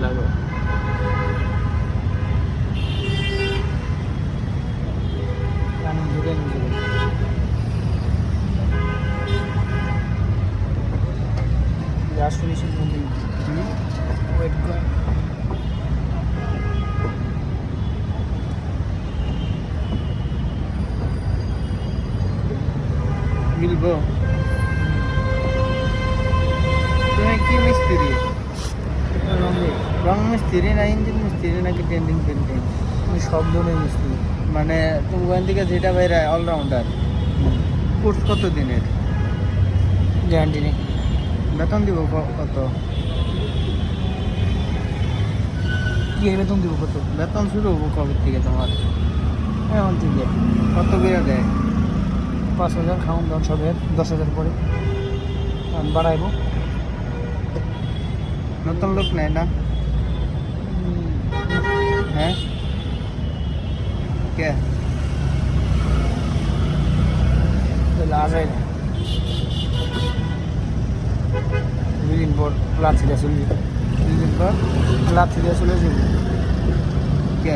লাগবে। কানে জুড়ে নিজে আসলে মধ্যে ওয়েট করে মিলবো। তুমি কি মিস্ত্রি? রং মিস্ত্রি না ইঞ্জিন মিস্ত্রি নাকি পেন্টিং পেন্টিং? সব ধরনের মিস্ত্রি। মানে তুমি ওখান থেকে যেটা বাইরে অলরাউন্ডার। কোর্স কত দিনের? গ্যারান্টি নেই। বেতন দিব কত? কি বেতন দিব কত? বেতন শুরু হবো কবে থেকে তোমার? এখন থেকে। কত করে দেয়? 5,000 খাওয়ান দাওয়ান সবে 10,000 পরে বাড়াইব। নতুন লোক নেয় না? হ্যাঁ কে আসাই না। 2 দিন পর লাথি দিয়ে চলে যাবে। 2 দিন পর লাথি দিয়ে চলে যাবে। কে